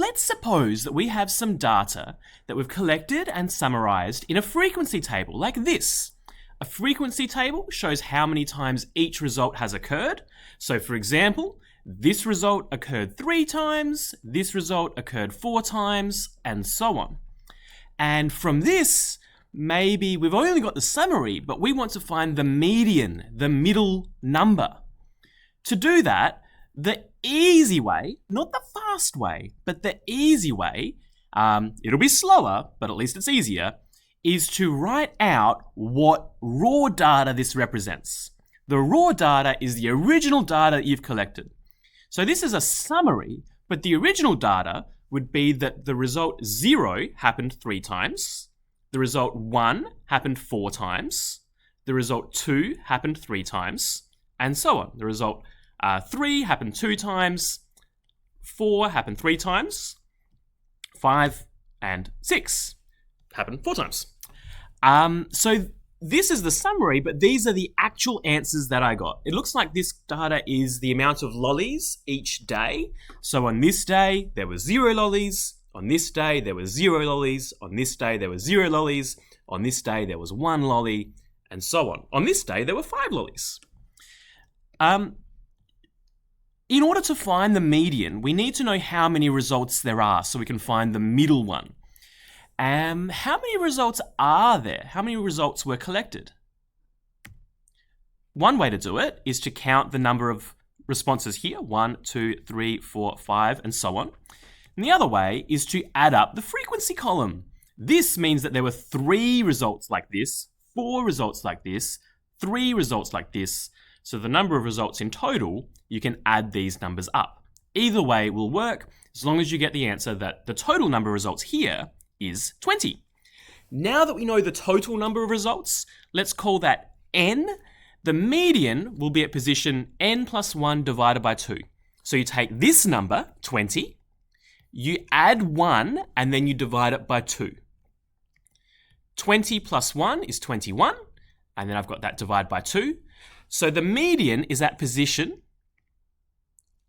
let's suppose that we have some data that we've collected and summarized in a frequency table like this. A frequency table shows how many times each result has occurred. So for example, this result occurred 3 times, this result occurred 4 times, and so on. And from this, maybe we've only got the summary, but we want to find the median, the middle number. To do that, the easy way, not the fast way, but the easy way, it'll be slower, but at least it's easier, is to write out what raw data this represents. The raw data is the original data that you've collected. So this is a summary, but the original data would be that the result 0 happened 3 times, the result 1 happened 4 times, the result 2 happened 3 times, and so on. The result 3 happened 2 times, 4 happened 3 times, 5 and 6 happened 4 times. So this is the summary, but these are the actual answers that I got. It looks like this data is the amount of lollies each day. So on this day, there were 0 lollies. On this day, there were 0 lollies. On this day, there were 0 lollies. On this day, there was 1 lolly, and so on. On this day, there were 5 lollies. In order to find the median, we need to know how many results there are so we can find the middle one. How many results are there? How many results were collected? One way to do it is to count the number of responses here, 1, 2, 3, 4, 5, and so on. And the other way is to add up the frequency column. This means that there were 3 results like this, 4 results like this, 3 results like this. So the number of results in total, you can add these numbers up. Either way will work as long as you get the answer that the total number of results here is 20. Now that we know the total number of results, let's call that n. The median will be at position n plus 1 divided by 2. So you take this number, 20, you add 1, and then you divide it by 2. 20 plus 1 is 21, and then I've got that divided by 2. So the median is at position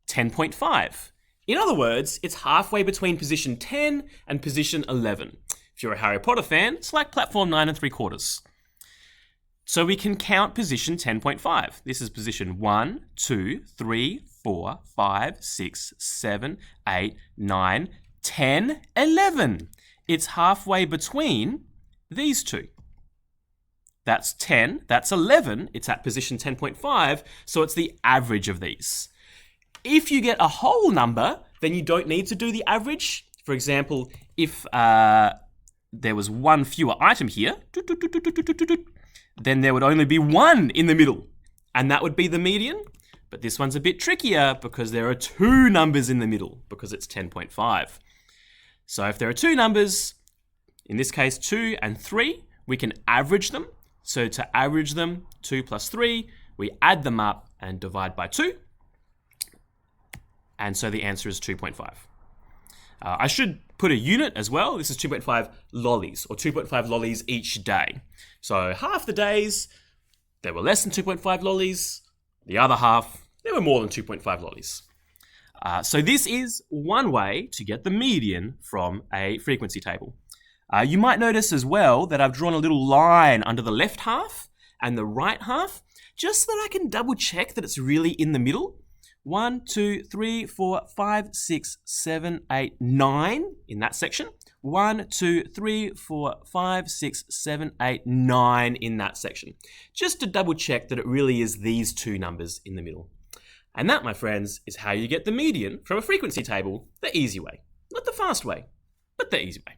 10.5. In other words, it's halfway between position 10 and position 11. If you're a Harry Potter fan, select platform 9 3/4. So we can count position 10.5. This is position 1, 2, 3, 4, 5, 6, 7, 8, 9, 10, 11. It's halfway between these two. That's 10, that's 11, it's at position 10.5, so it's the average of these. If you get a whole number, then you don't need to do the average. For example, if there was 1 fewer item here, then there would only be 1 in the middle, and that would be the median. But this one's a bit trickier because there are 2 numbers in the middle because it's 10.5. So if there are 2 numbers, in this case 2 and 3, we can average them. So to average them, 2 plus 3, we add them up and divide by 2. And so the answer is 2.5. I should put a unit as well. This is 2.5 lollies, or 2.5 lollies each day. So half the days, there were less than 2.5 lollies. The other half, there were more than 2.5 lollies. So this is one way to get the median from a frequency table. You might notice as well that I've drawn a little line under the left half and the right half, just so that I can double check that it's really in the middle. 1, 2, 3, 4, 5, 6, 7, 8, 9 in that section. 1, 2, 3, 4, 5, 6, 7, 8, 9 in that section. Just to double check that it really is these 2 numbers in the middle. And that, my friends, is how you get the median from a frequency table the easy way. Not the fast way, but the easy way.